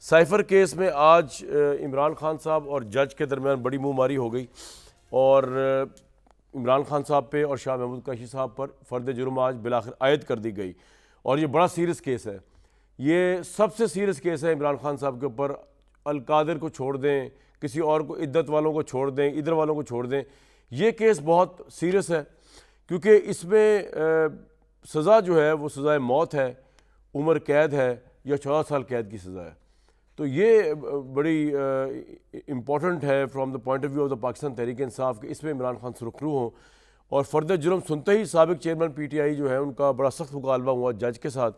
Cipher case میں آج عمران خان صاحب اور جج کے درمیان بڑی منہ ماری ہو گئی اور عمران خان صاحب پہ اور شاہ محمود قریشی صاحب پر فرد جرم آج بالآخر عائد کر دی گئی اور یہ بڑا سیریس کیس ہے. یہ سب سے سیریس کیس ہے عمران خان صاحب کے اوپر. القادر کو چھوڑ دیں, کسی اور کو, عدت والوں کو چھوڑ دیں, ادھر والوں کو چھوڑ دیں, یہ کیس بہت سیریس ہے کیونکہ اس میں سزا جو ہے وہ سزائے موت ہے, عمر قید ہے یا 14 سال قید کی سزا ہے. تو یہ بڑی امپورٹنٹ ہے from the point of view of the Pakistan Tehreek Insaf کہ اس میں عمران خان سرخرو ہوں. اور فرد جرم سنتے ہی سابق چیئرمین پی ٹی آئی جو ہے ان کا بڑا سخت مکالمہ ہوا جج کے ساتھ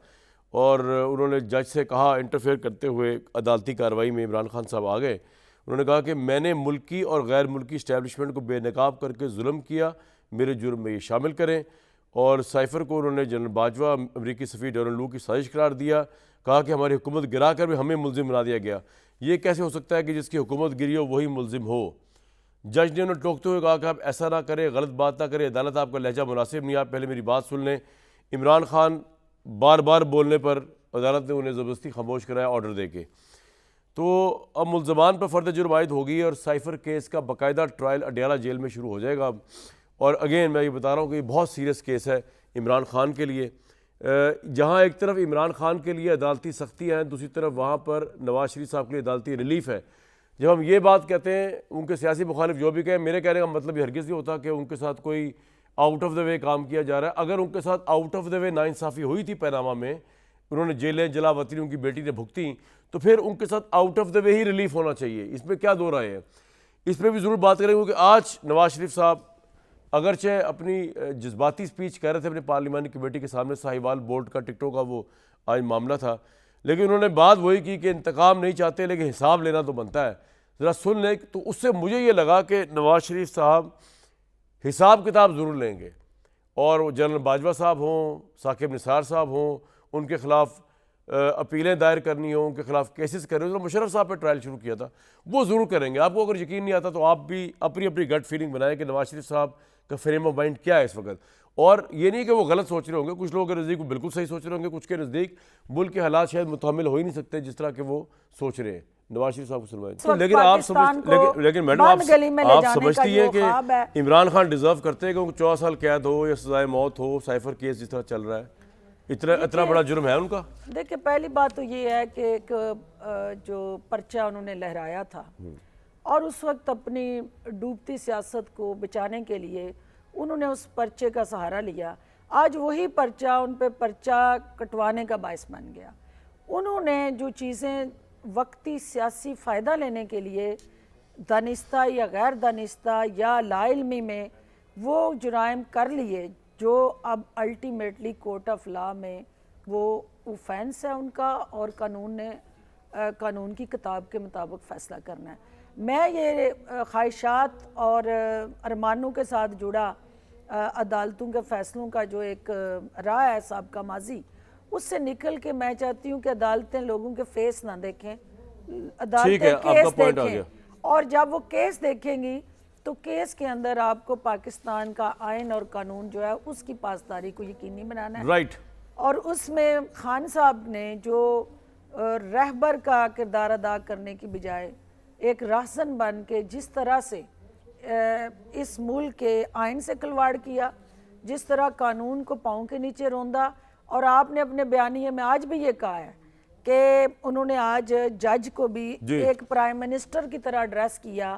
اور انہوں نے جج سے کہا, انٹرفیئر کرتے ہوئے عدالتی کارروائی میں عمران خان صاحب آ گئے. انہوں نے کہا کہ میں نے ملکی اور غیر ملکی اسٹیبلشمنٹ کو بے نقاب کر کے ظلم کیا, میرے جرم میں یہ شامل کریں. اور سائفر کو انہوں نے جنرل باجوہ امریکی سفیر ڈورن لو کی سازش قرار دیا, کہا کہ ہماری حکومت گرا کر بھی ہمیں ملزم بنا دیا گیا. یہ کیسے ہو سکتا ہے کہ جس کی حکومت گری ہو وہی ملزم ہو. جج نے انہیں ٹوکتے ہوئے کہا کہ آپ ایسا نہ کریں, غلط بات نہ کریں, عدالت آپ کا لہجہ مناسب نہیں, آپ پہلے میری بات سن لیں. عمران خان بار بار بولنے پر عدالت نے انہیں زبردستی خاموش کرایا آرڈر دے کے. تو اب ملزمان پر فرد جرم عائد ہوگی اور سائفر کیس کا باقاعدہ ٹرائل اڈیالہ جیل میں شروع ہو جائے گا. اور اگین میں یہ بتا رہا ہوں کہ یہ بہت سیریس کیس ہے عمران خان کے لیے. جہاں ایک طرف عمران خان کے لیے عدالتی سختی ہیں, دوسری طرف وہاں پر نواز شریف صاحب کے لیے عدالتی ریلیف ہے. جب ہم یہ بات کہتے ہیں, ان کے سیاسی مخالف جو بھی کہیں, میرے کہنے کا مطلب یہ ہرگز نہیں ہوتا کہ ان کے ساتھ کوئی آؤٹ آف دا وے کام کیا جا رہا ہے. اگر ان کے ساتھ آؤٹ آف دا وے ناانصافی ہوئی تھی پیناما میں, انہوں نے جیلیں جلا وطنی ان کی بیٹی نے بھگتیں, تو پھر ان کے ساتھ out of the way he relief ہونا چاہیے. اس میں کیا دو رائے ہے, اس پہ بھی ضرور بات کریں گے کہ آج نواز شریف صاحب اگرچہ اپنی جذباتی سپیچ کہہ رہے تھے اپنے پارلیمانی کمیٹی کے سامنے, ساہیوال بورڈ کا ٹکٹوں کا وہ آج معاملہ تھا, لیکن انہوں نے بات وہی کی کہ انتقام نہیں چاہتے لیکن حساب لینا تو بنتا ہے. ذرا سن لیں. تو اس سے مجھے یہ لگا کہ نواز شریف صاحب حساب کتاب ضرور لیں گے اور جنرل باجوہ صاحب ہوں, ثاقب نثار صاحب ہوں, ان کے خلاف اپیلیں دائر کرنی ہوں, ان کے خلاف کیسز کریں. انہوں نے مشرف صاحب پہ ٹرائل شروع کیا تھا, وہ ضرور کریں گے. آپ کو اگر یقین نہیں آتا تو آپ بھی اپنی اپنی گٹ فیلنگ بنائیں کہ نواز شریف صاحب کا فریم آف مائنڈ کیا ہے اس وقت. اور یہ نہیں کہ وہ غلط سوچ رہے ہوں گے, کچھ لوگوں کے نزدیک وہ بالکل صحیح سوچ رہے ہوں گے, کچھ کے نزدیک ملک کے حالات شاید متحمل ہو ہی نہیں سکتے جس طرح کہ وہ سوچ رہے ہیں. نواز شریف صاحب کو سنوائیں. لیکن میڈم آپ سمجھتی ہیں کہ عمران خان ڈیزرو کرتے ہیں کہ 14 سال قید ہو یا سزائے موت ہو, سائفر کیس جس طرح چل رہا ہے, اتنا بڑا جرم ہے ان کا؟ دیکھیں, پہلی بات تو یہ ہے کہ ایک جو پرچہ انہوں نے لہرایا تھا اور اس وقت اپنی ڈوبتی سیاست کو بچانے کے لیے انہوں نے اس پرچے کا سہارا لیا. آج وہی پرچہ ان پہ پرچہ کٹوانے کا باعث بن گیا. انہوں نے جو چیزیں وقتی سیاسی فائدہ لینے کے لیے دانستہ یا غیر دانستہ یا لا علمی میں وہ جرائم کر لیے, جو اب الٹیمیٹلی کورٹ آف لا میں وہ اوفینس ہے ان کا اور قانون نے قانون کی کتاب کے مطابق فیصلہ کرنا ہے. میں یہ خواہشات اور ارمانوں کے ساتھ جڑا عدالتوں کے فیصلوں کا جو ایک راہ ہے سابقہ ماضی, اس سے نکل کے میں چاہتی ہوں کہ عدالتیں لوگوں کے فیس نہ دیکھیں, عدالتیں کیس دیکھیں, اور جب وہ کیس دیکھیں گی تو کیس کے اندر آپ کو پاکستان کا آئین اور قانون جو ہے اس کی پاسداری کو یقینی بنانا ہے. اور اس میں خان صاحب نے جو رہبر کا کردار ادا کرنے کی بجائے ایک راہزن بن کے جس طرح سے اس ملک کے آئین سے کھلواڑ کیا, جس طرح قانون کو پاؤں کے نیچے روندا, اور آپ نے اپنے بیانیے میں آج بھی یہ کہا ہے کہ انہوں نے آج جج کو بھی ایک پرائم منسٹر کی طرح ایڈریس کیا,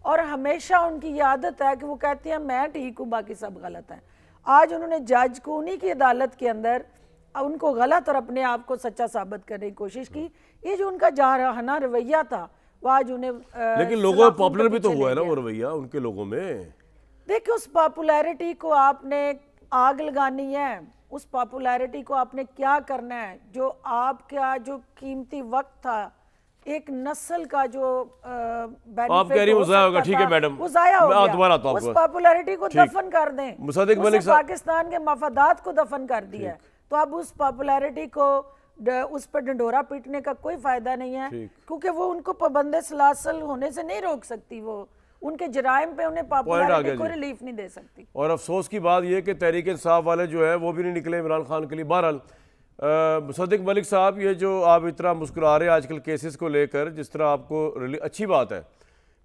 اور ہمیشہ ان کی یہ عادت ہے کہ وہ کہتے ہیں میں ٹھیک ہوں باقی سب غلط ہیں. آج انہوں نے جج کو انہی کی عدالت کے اندر ان کو غلط اور اپنے آپ کو سچا ثابت کرنے کی کوشش کی. یہ جو ان کا جارحانہ رویہ تھا وہ آج انہیں لیکن لوگوں میں پاپولر بھی تو ہوا ہے نا وہ رویہ ان کے لوگوں میں. دیکھیں, اس پاپولیرٹی کو آپ نے آگ لگانی ہے, اس پاپولیرٹی کو آپ نے کیا کرنا ہے. جو آپ کا جو قیمتی وقت تھا, ایک نسل کا جو بینیفٹ ہو سکتا تھا وہ ضائع ہو گیا. اس پاپولیرٹی کو دفن کر دیں. اس پاکستان کے مفادات کو دفن کر دیا ہے, تو اب اس پاپولیرٹی کو اس پر ڈنڈورا پیٹنے کا کوئی فائدہ نہیں ہے, کیونکہ وہ ان کو پابند سلاسل ہونے سے نہیں روک سکتی, وہ ان کے جرائم پہ انہیں پاپولیرٹی کو ریلیف نہیں دے سکتی. اور افسوس کی بات یہ کہ تحریک انصاف والے جو ہے وہ بھی نہیں نکلے عمران خان کے لیے. بہرحال مصدق ملک صاحب، یہ جو آپ اتنا مسکرا رہے ہیں آج کل کیسز کو لے کر، جس طرح آپ کو اچھی بات ہے،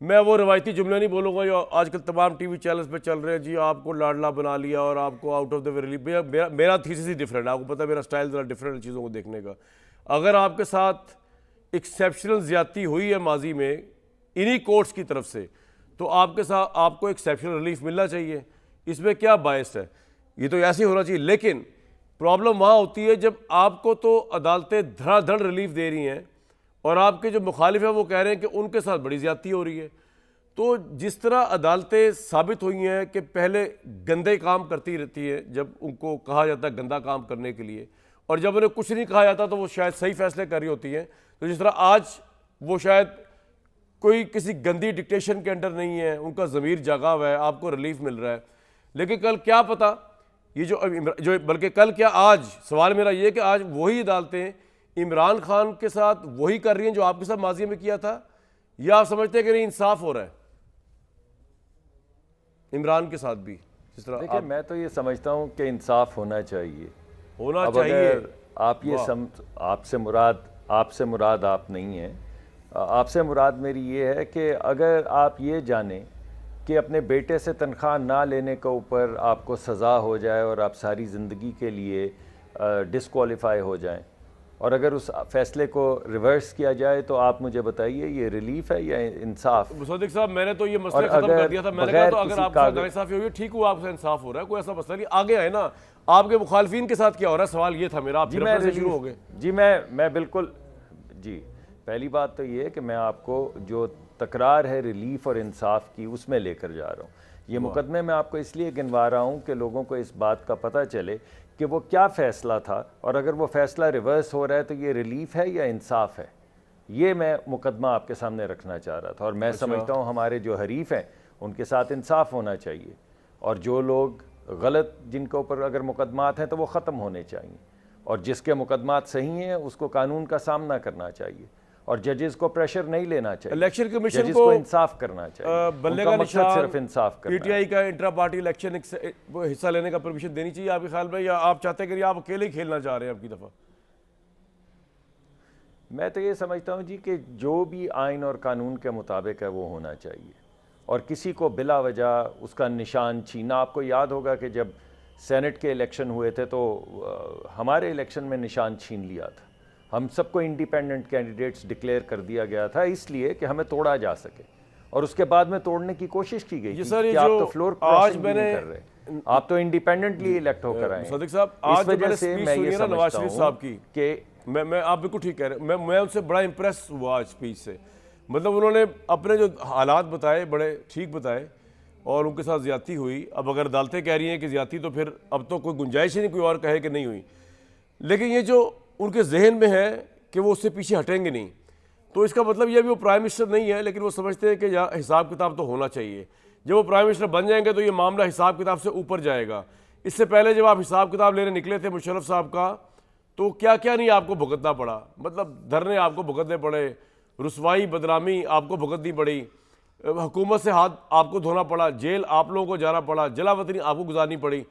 میں وہ روایتی جملہ نہیں بولوں گا جو آج کل تمام ٹی وی چینلز پہ چل رہے ہیں، جی آپ کو لاڈلا بنا لیا اور آپ کو out of the way relief. میرا تھیسس ہی ڈفرینٹ ہے، آپ کو پتہ ہے میرا سٹائل ذرا ڈفرینٹ چیزوں کو دیکھنے کا. اگر آپ کے ساتھ ایکسیپشنل زیادتی ہوئی ہے ماضی میں انہی کورٹس کی طرف سے، تو آپ کے ساتھ آپ کو ایکسیپشنل ریلیف ملنا چاہیے. اس میں کیا باعث ہے؟ یہ تو ایسے ہی ہونا چاہیے. لیکن پرابلم وہاں ہوتی ہے جب آپ کو تو عدالتیں دھڑا دھڑ ریلیف دے رہی ہیں اور آپ کے جو مخالف ہیں وہ کہہ رہے ہیں کہ ان کے ساتھ بڑی زیادتی ہو رہی ہے. تو جس طرح عدالتیں ثابت ہوئی ہیں کہ پہلے گندے کام کرتی رہتی ہے جب ان کو کہا جاتا ہے گندا کام کرنے کے لیے، اور جب انہیں کچھ نہیں کہا جاتا تو وہ شاید صحیح فیصلے کر رہی ہوتی ہیں. تو جس طرح آج وہ شاید کوئی کسی گندی ڈکٹیشن کے انڈر نہیں ہے، ان کا ضمیر جاگا ہوا ہے، آپ کو ریلیف مل رہا ہے. لیکن کل کیا پتہ یہ جو بلکہ کل کیا آج سوال میرا یہ کہ آج وہی عدالتیں عمران خان کے ساتھ وہی کر رہی ہیں جو آپ کے ساتھ ماضی میں کیا تھا، یا آپ سمجھتے ہیں کہ نہیں انصاف ہو رہا ہے عمران کے ساتھ بھی؟ جس طرح دیکھیں میں تو یہ سمجھتا ہوں کہ انصاف ہونا چاہیے. ہونا اب چاہیے. اگر آپ یہ آپ سے مراد آپ نہیں ہیں، آپ سے مراد میری یہ ہے کہ اگر آپ یہ جانیں کہ اپنے بیٹے سے تنخواہ نہ لینے کے اوپر آپ کو سزا ہو جائے اور آپ ساری زندگی کے لیے ڈسکوالیفائی ہو جائیں، اور اگر اس فیصلے کو ریورس کیا جائے تو آپ مجھے بتائیے یہ ریلیف ہے یا انصاف؟ مصدق صاحب میں نے تو یہ مسئلہ ختم کر دیا تھا. میں نے کہا تو اگر آپ کے ساتھ ناانصافی ہوئی ٹھیک ہوا، آپ سے انصاف ہو رہا ہے، کوئی ایسا مسئلہ نہیں. آگے آئے نا آپ کے مخالفین کے ساتھ کیا ہو رہا ہے، سوال یہ تھا میرا. آپ پھر اپنے سے شروع ہو گئے. جی میں بالکل جی پہلی بات تو یہ ہے کہ میں آپ کو جو تکرار ہے ریلیف اور انصاف کی اس میں لے کر جا رہا ہوں. یہ مقدمے میں آپ کو اس لیے گنوا رہا ہوں کہ لوگوں کو اس بات کا پتہ چلے کہ وہ کیا فیصلہ تھا، اور اگر وہ فیصلہ ریورس ہو رہا ہے تو یہ ریلیف ہے یا انصاف ہے. یہ میں مقدمہ آپ کے سامنے رکھنا چاہ رہا تھا. اور میں سمجھتا ہوں ہمارے جو حریف ہیں ان کے ساتھ انصاف ہونا چاہیے، اور جو لوگ غلط جن کے اوپر اگر مقدمات ہیں تو وہ ختم ہونے چاہیے، اور جس کے مقدمات صحیح ہیں اس کو قانون کا سامنا کرنا چاہیے، اور ججز کو پریشر نہیں لینا چاہیے. الیکشن کمیشن ججز کو انصاف کرنا چاہیے. بلے ان کا مقصد نشان صرف انصاف کرنا پی ٹی آئی کا انٹرا پارٹی الیکشن حصہ لینے کا پرمیشن دینی چاہیے آپ کے خیال میں، یا آپ چاہتے ہیں کہ آپ اکیلے ہی کھیلنا چاہ رہے ہیں اب کی دفعہ؟ میں تو یہ سمجھتا ہوں جی کہ جو بھی آئین اور قانون کے مطابق ہے وہ ہونا چاہیے، اور کسی کو بلا وجہ اس کا نشان چھیننا. آپ کو یاد ہوگا کہ جب سینٹ کے الیکشن ہوئے تھے تو ہمارے الیکشن میں نشان چھین لیا تھا. ہم سب کو انڈیپینڈنٹ کینڈیڈیٹس ڈکلیئر کر دیا گیا تھا اس لیے کہ ہمیں توڑا جا سکے، اور اس کے بعد میں توڑنے کی کوشش کی گئی تھی کہ آپ تو فلور کراسنگ بھی نہیں کر رہے، آپ تو انڈیپینڈنٹلی الیکٹ ہو کر آئے. صدیق صاحب آج جو میں نے سپیچ سنی ہے نا نواز شریف صاحب کی، کہ میں آپ بالکل ٹھیک کہہ رہے ہیں، میں ان سے بڑا امپریس ہوا آج سپیچ سے. مطلب انہوں نے اپنے جو حالات بتائے بڑے ٹھیک بتائے، اور ان کے ساتھ زیادتی ہوئی. اب اگر عدالتیں کہہ رہی ہیں کہ زیادتی، تو پھر اب تو کوئی گنجائش ہی نہیں کوئی اور کہے کہ نہیں ہوئی. لیکن یہ جو ان کے ذہن میں ہے کہ وہ اس سے پیچھے ہٹیں گے نہیں، تو اس کا مطلب یہ بھی وہ پرائم منسٹر نہیں ہے، لیکن وہ سمجھتے ہیں کہ حساب کتاب تو ہونا چاہیے. جب وہ پرائم منسٹر بن جائیں گے تو یہ معاملہ حساب کتاب سے اوپر جائے گا. اس سے پہلے جب آپ حساب کتاب لینے نکلے تھے مشرف صاحب کا، تو کیا کیا نہیں آپ کو بھگتنا پڑا. مطلب دھرنے آپ کو بھگتنے پڑے، رسوائی بدنامی آپ کو بھگتنی پڑی، حکومت سے ہاتھ آپ کو دھونا پڑا، جیل آپ لوگوں کو جانا پڑا، جلا وطنی آپ کو گزارنی پڑی.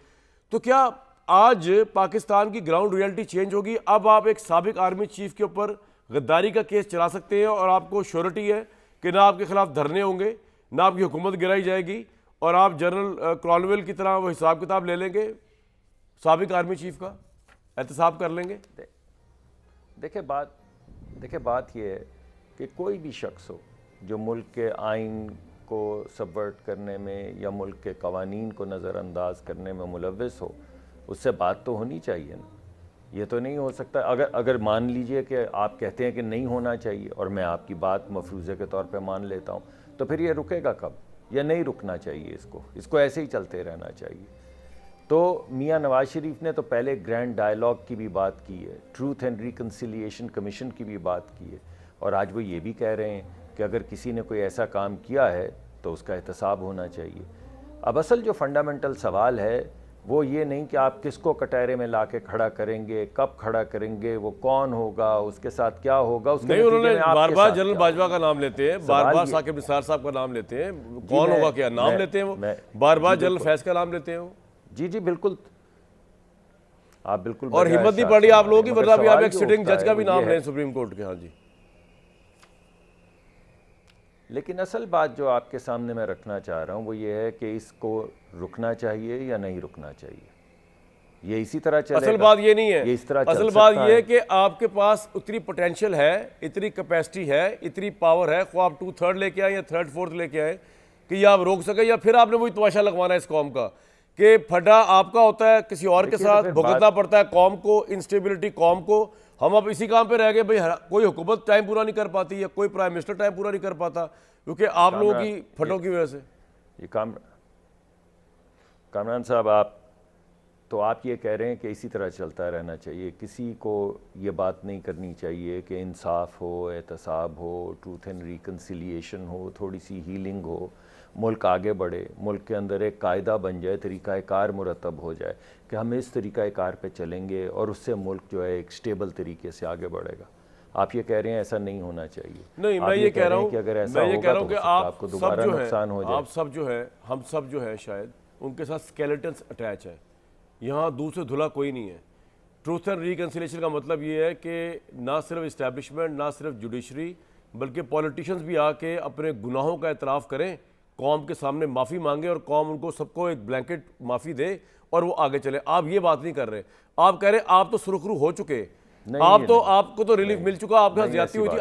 تو کیا آج پاکستان کی گراؤنڈ ریئلٹی چینج ہوگی؟ اب آپ ایک سابق آرمی چیف کے اوپر غداری کا کیس چلا سکتے ہیں، اور آپ کو شیورٹی ہے کہ نہ آپ کے خلاف دھرنے ہوں گے، نہ آپ کی حکومت گرائی جائے گی، اور آپ جنرل کرانویل کی طرح وہ حساب کتاب لے لیں گے سابق آرمی چیف کا، احتساب کر لیں گے. دیکھیں بات یہ ہے کہ کوئی بھی شخص ہو جو ملک کے آئین کو سبورٹ کرنے میں یا ملک کے قوانین کو نظر انداز کرنے میں ملوث ہو، اس سے بات تو ہونی چاہیے نا. یہ تو نہیں ہو سکتا اگر مان لیجئے کہ آپ کہتے ہیں کہ نہیں ہونا چاہیے اور میں آپ کی بات مفروضے کے طور پہ مان لیتا ہوں، تو پھر یہ رکے گا کب؟ یا نہیں رکنا چاہیے، اس کو ایسے ہی چلتے رہنا چاہیے. تو میاں نواز شریف نے تو پہلے گرینڈ ڈائیلاگ کی بھی بات کی ہے، ٹروتھ اینڈ ریکنسیلیشن کمیشن کی بھی بات کی ہے، اور آج وہ یہ بھی کہہ رہے ہیں کہ اگر کسی نے کوئی ایسا کام کیا ہے تو اس کا احتساب ہونا چاہیے. اب اصل جو فنڈامنٹل سوال ہے وہ یہ نہیں کہ آپ کس کو کٹہرے میں لا کے کھڑا کریں گے، کب کھڑا کریں گے، وہ کون ہوگا، اس کے ساتھ کیا ہوگا. اس نہیں، انہوں نے بار بار جنرل باجوہ کا نام لیتے ہیں، بار بار ثاقب نثار صاحب کا نام لیتے ہیں، کون ہوگا کیا نام لیتے ہیں، وہ بار بار جنرل فیض کا نام لیتے ہیں. جی بالکل. آپ بالکل اور بجائے ہمت نہیں شاہ پڑ رہی آپ لوگوں کی، مگر ورنہ بھی آپ سوال ایک جو سٹنگ اٹھتا جج ہے کا بھی وہ نام یہ لیں ہے، سپریم کورٹ کے. ہاں جی. لیکن اصل بات جو آپ کے سامنے میں رکھنا چاہ رہا ہوں وہ یہ ہے کہ اس کو رکنا چاہیے یا نہیں رکنا چاہیے. یہ اسی طرح چلے گا. اصل بات یہ نہیں ہے، یہ اس طرح چل اصل بات سکتا یہ ہے کہ آپ کے پاس اتنی پوٹینشیل ہے، اتنی کیپیسٹی ہے، اتنی پاور ہے، خواہ آپ 2/3 لے کے آئیں یا 3/4 لے کے آئیں کہ یہ آپ روک سکیں، یا پھر آپ نے وہی تماشا لگوانا ہے اس قوم کا کہ پھڈا آپ کا ہوتا ہے، کسی اور کے دیکھیے تو ساتھ پھر بھگتنا پڑتا ہے قوم کو، انسٹیبلٹی قوم کو. ہم اب اسی کام پہ رہ گئے بھئی، کوئی حکومت ٹائم پورا نہیں کر پاتی یا کوئی پرائم منسٹر ٹائم پورا نہیں کر پاتا کیونکہ آپ لوگوں کی پھڈوں کی وجہ سے. یہ کامران صاحب آپ یہ کہہ رہے ہیں کہ اسی طرح چلتا رہنا چاہیے، کسی کو یہ بات نہیں کرنی چاہیے کہ انصاف ہو، احتساب ہو، ٹروتھ اینڈ ریکنسیلیشن ہو، تھوڑی سی ہیلنگ ہو، ملک آگے بڑھے، ملک کے اندر ایک قاعدہ بن جائے، طریقہ کار مرتب ہو جائے کہ ہم اس طریقہ کار پہ چلیں گے اور اس سے ملک جو ہے ایک سٹیبل طریقے سے آگے بڑھے گا. آپ یہ کہہ رہے ہیں ایسا نہیں ہونا چاہیے. نہیں، آپ میں یہ کہہ رہا ہوں کہ اگر ایسا میں یہ کہہ ہوگا رہا تو ہوں کہ ہو سکتا ہے آپ کو سب دوبارہ جو نقصان ہو ہیں، جائے. آپ سب جو ہیں، ہم سب جو ہیں شاید ان کے ساتھ سکیلیٹنز اٹیچ ہے. یہاں دور سے دھلا کوئی نہیں ہے. ٹروتھ اینڈ ریکنسیلیشن کا مطلب یہ ہے کہ نہ صرف اسٹیبلشمنٹ، نہ صرف جوڈیشری، بلکہ پولیٹیشنز بھی آ کے اپنے گناہوں کا اعتراف کریں، قوم کے سامنے معافی مانگیں اور قوم ان کو سب کو ایک بلینکٹ معافی دے اور وہ آگے چلے. آپ یہ بات نہیں کر رہے. آپ کہہ رہے آپ تو سرخرو ہو چکے، آپ کو تو ریلیف مل چکا، آپ کے ساتھ زیادتی ہوئی تھی.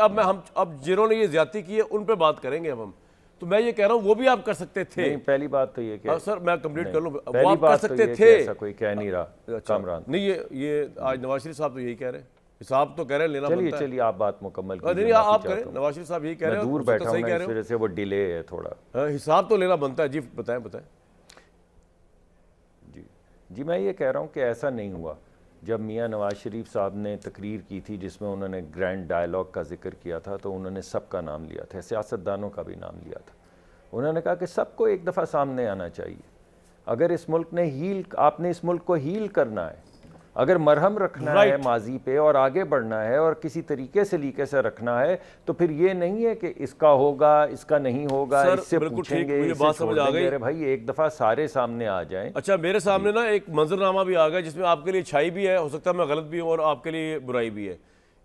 اب جنہوں نے یہ زیادتی کی ہے ان پہ بات کریں گے اب ہم. تو میں یہ کہہ رہا ہوں وہ بھی آپ کر سکتے تھے. نہیں، پہلی بات تو یہ کہ سر میں کمپلیٹ کر لوں، وہ پہلی آپ کر بات تو سکتے یہ تھے. کہ ایسا کوئی کہہ نہیں رہا کامران. نہیں، یہ آج نواز شریف صاحب تو یہی کہہ رہے ہیں، حساب تو کہہ رہے ہیں لینا بنتا ہے. چلیے آپ بات مکمل کیجیے. نہیں، آپ کریں، نواز شریف صاحب یہی کہہ رہے ہیں، دور ہو سکتا بیٹھا ہوں صحیح نا، کہہ اس رہے وجہ سے وہ ڈیلے ہے تھوڑا. ہو. حساب تو لینا بنتا ہے. جی بتائیں. جی میں یہ کہہ رہا ہوں کہ ایسا نہیں ہوا. جب میاں نواز شریف صاحب نے تقریر کی تھی جس میں انہوں نے گرینڈ ڈائیلاگ کا ذکر کیا تھا تو انہوں نے سب کا نام لیا تھا، سیاستدانوں کا بھی نام لیا تھا. انہوں نے کہا کہ سب کو ایک دفعہ سامنے آنا چاہیے. اگر اس ملک نے آپ نے اس ملک کو ہیل کرنا ہے، اگر مرہم رکھنا ہے ماضی پہ اور آگے بڑھنا ہے اور کسی طریقے سے لیکے سے رکھنا ہے تو پھر یہ نہیں ہے کہ اس کا ہوگا، اس کا نہیں ہوگا، اس سے پوچھیں گے، اس سے چھوڑ دیں گے. ارے بھائی ایک دفعہ سارے سامنے آ جائیں. اچھا، میرے سامنے نا ایک منظرنامہ بھی آ گیا جس میں آپ کے لیے اچھائی بھی ہے، ہو سکتا ہے میں غلط بھی ہوں، اور آپ کے لیے برائی بھی ہے.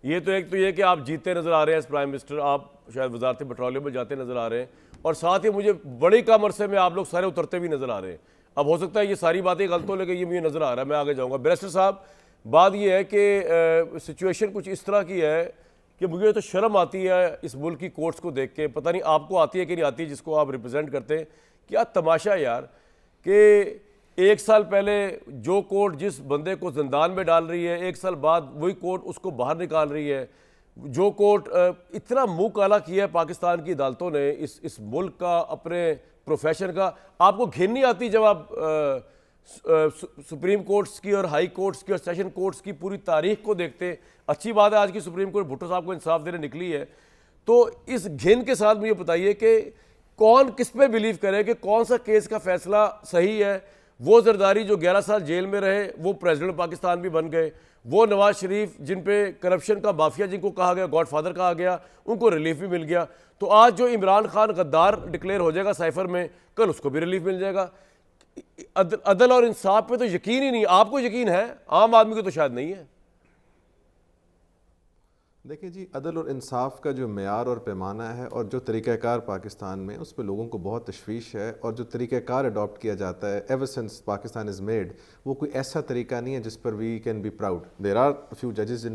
ایک تو یہ کہ آپ جیتے نظر آ رہے ہیں ایز پرائم منسٹر، آپ شاید وزارت پیٹرولیم میں جاتے نظر آ رہے ہیں، اور ساتھ ہی مجھے بڑی کم عرصے میں آپ لوگ سارے اترتے بھی نظر آ رہے ہیں. اب ہو سکتا ہے یہ ساری باتیں غلط ہو، لیکن یہ مجھے نظر آ رہا ہے. میں آگے جاؤں گا. بیرسٹر صاحب، بات یہ ہے کہ سچویشن کچھ اس طرح کی ہے کہ مجھے تو شرم آتی ہے اس ملک کی کورٹس کو دیکھ کے. پتہ نہیں آپ کو آتی ہے کہ نہیں آتی، جس کو آپ ریپرزینٹ کرتے ہیں. کیا تماشا یار کہ 1 سال پہلے جو کورٹ جس بندے کو زندان میں ڈال رہی ہے، 1 سال بعد وہی کورٹ اس کو باہر نکال رہی ہے. جو کورٹ اتنا منہ کالا کیا ہے پاکستان کی عدالتوں نے اس ملک کا، اپنے پروفیشن کا. آپ کو گھن نہیں آتی جب آپ سپریم کورٹس کی اور ہائی کورٹس کی اور سیشن کورٹس کی پوری تاریخ کو دیکھتے؟ اچھی بات ہے آج کی سپریم کورٹ بھٹو صاحب کو انصاف دینے نکلی ہے. تو اس گھن کے ساتھ مجھے بتائیے کہ کون کس پہ بلیو کرے کہ کون سا کیس کا فیصلہ صحیح ہے؟ وہ زرداری جو 11 سال جیل میں رہے، وہ پریزیڈنٹ پاکستان بھی بن گئے. وہ نواز شریف جن پہ کرپشن کا مافیا جن کو کہا گیا، گاڈ فادر کہا گیا، ان کو ریلیف بھی مل گیا. تو آج جو عمران خان غدار ڈکلیئر ہو جائے گا سائفر میں، کل اس کو بھی ریلیف مل جائے گا. عدل اور انصاف پہ تو یقین ہی نہیں. آپ کو یقین ہے، عام آدمی کو تو شاید نہیں ہے. دیکھیں جی، عدل اور انصاف کا جو معیار اور پیمانہ ہے اور جو طریقہ کار پاکستان میں، اس پہ لوگوں کو بہت تشویش ہے. اور جو طریقہ کار اڈاپٹ کیا جاتا ہے ever since Pakistan is made, وہ کوئی ایسا طریقہ نہیں ہے جس پر we can be proud. There are few ججز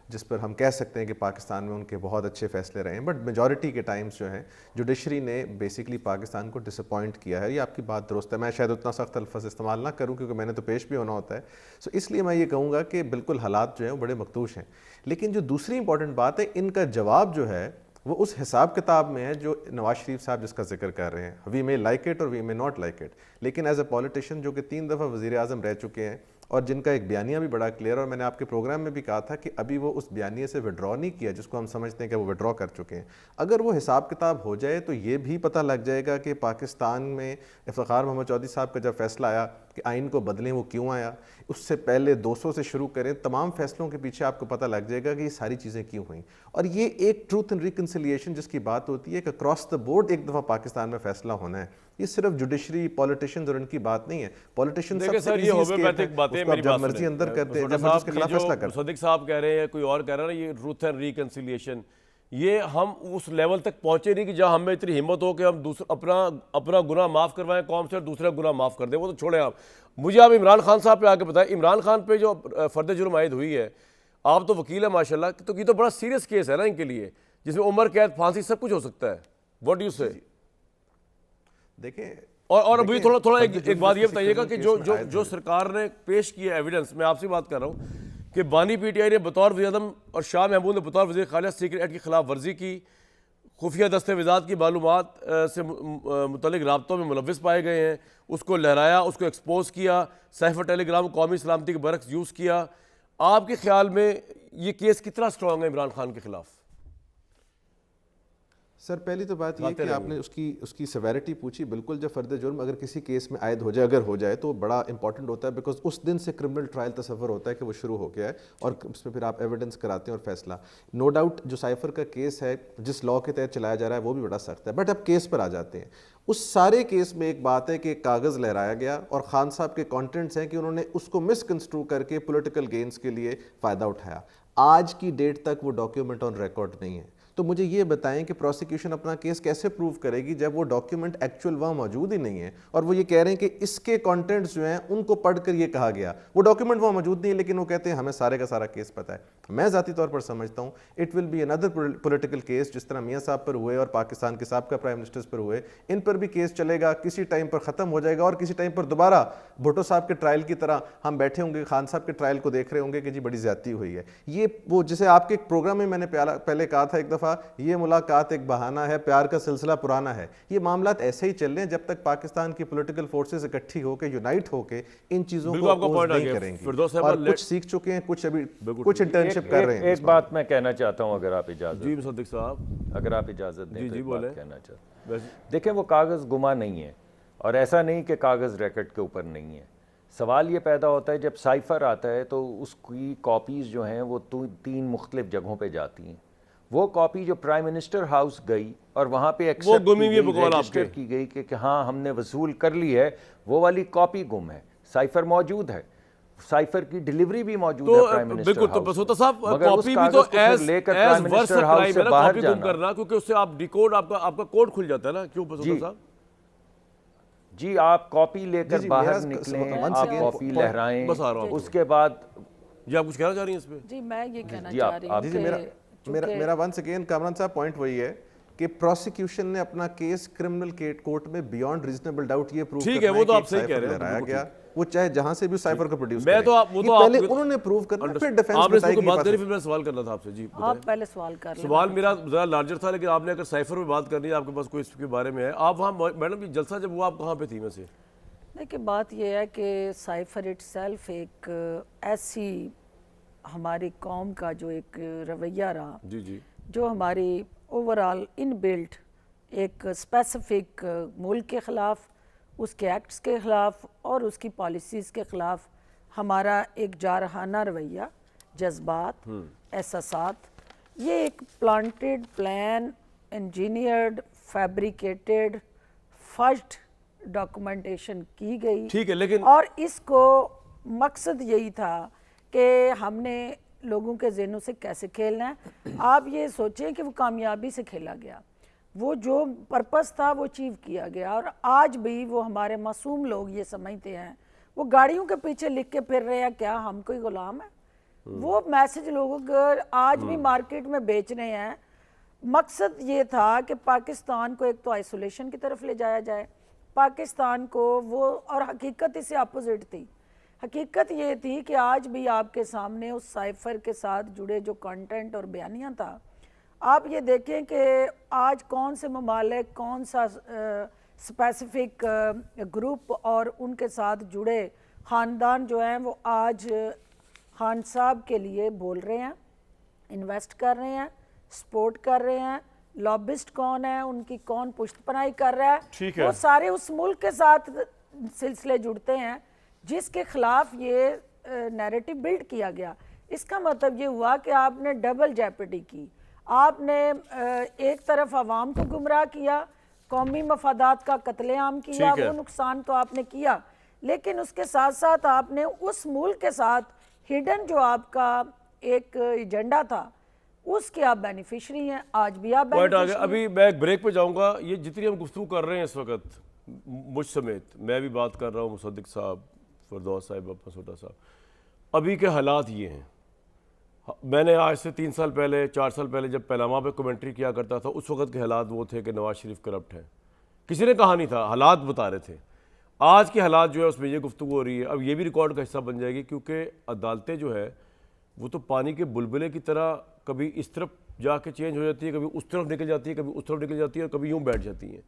جس پر ہم کہہ سکتے ہیں کہ پاکستان میں ان کے بہت اچھے فیصلے رہے ہیں، بٹ میجورٹی کے ٹائمز جو ہیں جوڈیشری نے بیسکلی پاکستان کو ڈس اپوائنٹ کیا ہے. یہ آپ کی بات درست ہے. میں شاید اتنا سخت الفاظ استعمال نہ کروں کیونکہ میں نے تو پیش بھی ہونا ہوتا ہے. سو اس لیے میں یہ کہوں گا کہ بالکل حالات جو ہیں وہ بڑے مخدوش ہیں. لیکن جو دوسری امپورٹنٹ بات ہے، ان کا جواب جو ہے وہ اس حساب کتاب میں ہے جو نواز شریف صاحب جس کا ذکر کر رہے ہیں. وی مے لائک اٹ اور وی مے ناٹ لائک اٹ، لیکن ایز اے پولیٹیشین جو کہ 3 دفعہ وزیر اعظم رہ چکے ہیں اور جن کا ایک بیانیہ بھی بڑا کلیئر، اور میں نے آپ کے پروگرام میں بھی کہا تھا کہ ابھی وہ اس بیانیے سے وڈرا نہیں کیا جس کو ہم سمجھتے ہیں کہ وہ وڈرا کر چکے ہیں. اگر وہ حساب کتاب ہو جائے تو یہ بھی پتہ لگ جائے گا کہ پاکستان میں افتخار محمد چودھری صاحب کا جب فیصلہ آیا کہ کہ آئین کو بدلیں وہ کیوں آیا, اس سے پہلے 200 سے شروع کریں, تمام فیصلوں کے پیچھے آپ کو پتہ لگ جائے گا کہ یہ ساری چیزیں کیوں ہوئیں. اور یہ ایک ٹروتھ اینڈ ریکنسیلیشن جس کی بات ہوتی ہے کہ اکراس دا بورڈ ایک دفعہ پاکستان میں فیصلہ ہونا ہے. یہ صرف جوڈیشری پالیٹیشینز اور ان کی بات نہیں ہے. پالیٹیشین سب سے ایزی اسکیپ ہے, اس کو آپ جب مرضی اندر کرتے ہیں, جب مرضی اس کے خلاف فیصلہ کرتے ہیں. صدیق صاحب کہہ رہے ہیں, کوئی اور کہہ رہا ہے نا, یہ ٹروتھ اینڈ ریکنسیلیشن, یہ ہم اس لیول تک پہنچے نہیں کہ جہاں ہمیں اتنی ہمت ہو کہ ہم اپنا گناہ معاف کروائیں قوم سے اور دوسرا گناہ معاف کر دیں. وہ تو چھوڑیں آپ. مجھے آپ عمران خان صاحب پہ آ کے بتائیں, عمران خان پہ جو فرد جرم عائد ہوئی ہے, آپ تو وکیل ہیں ماشاء اللہ, تو یہ تو بڑا سیریس کیس ہے نا ان کے لیے, جس میں عمر قید, پھانسی, سب کچھ ہو سکتا ہے. واٹ ڈو یو سے؟ دیکھیں اور ابھی تھوڑا ایک بات یہ بتائیے گا کہ جو سرکار نے پیش کیا ایویڈنس, میں آپ سے بات کر رہا ہوں کہ بانی پی ٹی آئی نے بطور وزیر اعظم اور شاہ محمود نے بطور وزیر خارجہ سیکرٹ ایکٹ کی خلاف ورزی کی, خفیہ دستاویزات کی معلومات سے متعلق رابطوں میں ملوث پائے گئے ہیں, اس کو لہرایا, اس کو ایکسپوز کیا, سائفر ٹیلی گرام قومی سلامتی کے برعکس یوز کیا. آپ کے خیال میں یہ کیس کتنا اسٹرانگ ہے عمران خان کے خلاف؟ سر پہلی تو بات یہ کہ آپ نے اس کی سیویرٹی پوچھی. بالکل, جب فرد جرم اگر کسی کیس میں عائد ہو جائے, اگر ہو جائے, تو بڑا امپورٹنٹ ہوتا ہے, بیکاز اس دن سے کرمنل ٹرائل تصور ہوتا ہے کہ وہ شروع ہو گیا ہے, اور اس میں پھر آپ ایویڈنس کراتے ہیں اور فیصلہ. نو ڈاؤٹ جو سائفر کا کیس ہے جس لاء کے تحت چلایا جا رہا ہے وہ بھی بڑا سخت ہے. بٹ اب کیس پر آ جاتے ہیں. اس سارے کیس میں ایک بات ہے کہ ایک کاغذ لہرایا گیا, اور خان صاحب کے کانٹینٹس ہیں کہ انہوں نے اس کو مس کنسٹرو کر کے پولیٹیکل گینز کے لیے فائدہ اٹھایا. آج کی ڈیٹ تک وہ ڈاکیومنٹ آن ریکارڈ نہیں ہے. تو مجھے یہ بتائیں کہ پروسیکیوشن اپنا کیس کیسے پروو کرے گی جب وہ ڈاکیومنٹ ایکچوئل وہاں موجود ہی نہیں ہے, اور وہ یہ کہہ رہے ہیں کہ اس کے کانٹینٹس جو ہیں ان کو پڑھ کر یہ کہا گیا. وہ ڈاکیومنٹ وہاں موجود نہیں ہے, لیکن وہ کہتے ہیں ہمیں سارے کا سارا کیس پتہ ہے. میں ذاتی طور پر سمجھتا ہوں it will be under political case, جس طرح میاں صاحب پر ہوئے اور پاکستان کے سابقہ پرائم منسٹرز پر ہوئے, ان پر بھی کیس چلے گا, کسی ٹائم پر ختم ہو جائے گا, اور کسی ٹائم پر دوبارہ بھٹو صاحب کے ٹرائل کی طرح ہم بیٹھے ہوں گے, خان صاحب کے ٹرائل کو دیکھ رہے ہوں گے کہ جی بڑی زیادتی ہوئی ہے. یہ وہ جسے آپ کے پروگرام میں نے پہلے کہا تھا ایک دفعہ, یہ ملاقات ایک بہانہ ہے, پیار کا سلسلہ پرانا ہے. یہ معاملات ایسے ہی چل رہے ہیں جب تک پاکستان کی پولیٹیکل فورسز اکٹھی ہو کے یونائٹ ہو کے ان چیزوں کو اوپوز نہیں کریں گی. اور کچھ سیکھ چکے ہیں, کچھ ابھی کچھ انٹرنشپ کر رہے ہیں. ایک بات میں کہنا چاہتا ہوں, اگر آپ اجازت. جی صدیق صاحب, اگر آپ اجازت دیں تو ایک بات کہنا چاہتا ہوں. جی دیکھیں, وہ کاغذ گما نہیں ہے, اور ایسا نہیں کہ کاغذ ریکٹ کے اوپر نہیں ہے. سوال یہ پیدا ہوتا ہے جب سائفر آتا ہے تو اس کی کاپیز جو ہیں وہ 3 مختلف جگہوں پہ جاتی ہیں. وہ کاپی جو پرائم منسٹر ہاؤس گئی اور وہاں پہ ایکسپٹ رجسٹر کی گئی کہ ہاں ہم نے وصول کر لی ہے, وہ والی کاپی گم ہے. سائفر موجود ہے, سائفر کی ڈیلیوری بھی موجود ہے پرائم منسٹر ہاؤس. بالکل, بسوتا صاحب کاپی بھی تو ایز ورس کرائم ہے نا, کاپی گم کرنا, کیونکہ اس سے آپ ڈیکوڈ, آپ کا کوڈ کھل جاتا ہے نا. کیوں بسوتا صاحب؟ جی, آپ کاپی لے کر باہر نکلیں, آپ کاپی لہرائیں, اس کے بعد. جی آپ کچھ کہنا چاہ رہی ہیں اس پہ؟ جی میں یہ کہنا چاہ رہی ہوں کہ میرا ونس اگین کامران صاحب پوائنٹ وہی ہے کہ پروسیکیوشن نے اپنا کیس کرمنل کورٹ میں بیونڈ ریزنیبل ڈاؤٹ یہ پروو کرنا ہے کہ سائفر لہرایا گیا, وہ چاہے جہاں سے بھی سائفر کو پروڈیوس کریں. پہلے انہوں نے پروو کرنا, پھر ڈیفنس بتائے گی. بات کریں, پھر میں سوال کرنا تھا آپ سے. جی آپ پہلے سوال کر لیں. سوال میرا ذرا لارجر تھا, لیکن آپ نے اگر سائفر میں بات کرنی ہے, آپ کے پاس کوئی اس کے بارے میں ہے, آپ وہاں میڈم یہ جلسہ جب وہ آپ کہاں پہ تھی میں سے؟ دیکھیں بات یہ ہے کہ سائفر اٹ سیلف ایک ایسی ہماری قوم کا جو ایک رویہ رہا, جو ہماری اوورال ان بلٹ ایک اسپیسیفک ملک کے خلاف, اس کے ایکٹس کے خلاف اور اس کی پالیسیز کے خلاف ہمارا ایک جارحانہ رویہ, جذبات, احساسات, یہ ایک planted, plan, engineered, fabricated, fudged documentation کی گئی. ٹھیک ہے, لیکن اور اس کو مقصد یہی تھا کہ ہم نے لوگوں کے ذہنوں سے کیسے کھیلنا ہے. آپ یہ سوچیں کہ وہ کامیابی سے کھیلا گیا, وہ جو پرپس تھا وہ اچیو کیا گیا, اور آج بھی وہ ہمارے معصوم لوگ یہ سمجھتے ہیں, وہ گاڑیوں کے پیچھے لکھ کے پھر رہے ہیں کیا ہم کوئی غلام ہیں. وہ میسج لوگوں کو آج بھی مارکیٹ میں بیچ رہے ہیں. مقصد یہ تھا کہ پاکستان کو ایک تو آئسولیشن کی طرف لے جایا جائے, پاکستان کو وہ, اور حقیقت اس سے اپوزٹ تھی. حقیقت یہ تھی کہ آج بھی آپ کے سامنے اس سائفر کے ساتھ جڑے جو کنٹینٹ اور بیانیاں تھا, آپ یہ دیکھیں کہ آج کون سے ممالک, کون سا اسپیسیفک گروپ اور ان کے ساتھ جڑے خاندان جو ہیں وہ آج خان صاحب کے لیے بول رہے ہیں, انویسٹ کر رہے ہیں, سپورٹ کر رہے ہیں. لابسٹ کون ہے, ان کی کون پشت پناہی کر رہا ہے, وہ سارے اس ملک کے ساتھ سلسلے جڑتے ہیں جس کے خلاف یہ نیریٹو بلڈ کیا گیا. اس کا مطلب یہ ہوا کہ آپ نے ڈبل جیپٹی کی. آپ نے ایک طرف عوام کو گمراہ کیا, قومی مفادات کا قتل عام کیا, وہ نقصان تو آپ نے کیا, لیکن اس کے ساتھ ساتھ آپ نے اس ملک کے ساتھ ہڈن جو آپ کا ایک ایجنڈا تھا اس کے آپ بینیفیشری ہیں. آج بھی آپ بینیفیشری ہیں. ابھی میں ایک بریک پہ جاؤں گا. یہ جتنی ہم گفتگو کر رہے ہیں اس وقت مجھ سمیت, میں بھی بات کر رہا ہوں, مصدق صاحب, فردوس صاحب, مسعودہ صاحب, ابھی کے حالات یہ ہیں. میں نے آج سے 3 سال پہلے 4 سال پہلے جب پیلاما پہ کمنٹری کیا کرتا تھا, اس وقت کے حالات وہ تھے کہ نواز شریف کرپٹ ہے. کسی نے کہا نہیں تھا, حالات بتا رہے تھے. آج کے حالات جو ہے اس میں یہ گفتگو ہو رہی ہے. اب یہ بھی ریکارڈ کا حصہ بن جائے گی, کیونکہ عدالتیں جو ہے وہ تو پانی کے بلبلے کی طرح کبھی اس طرف جا کے چینج ہو جاتی ہے, کبھی اس طرف نکل جاتی ہے, کبھی اس طرف نکل جاتی ہے, اور کبھی یوں بیٹھ جاتی ہیں.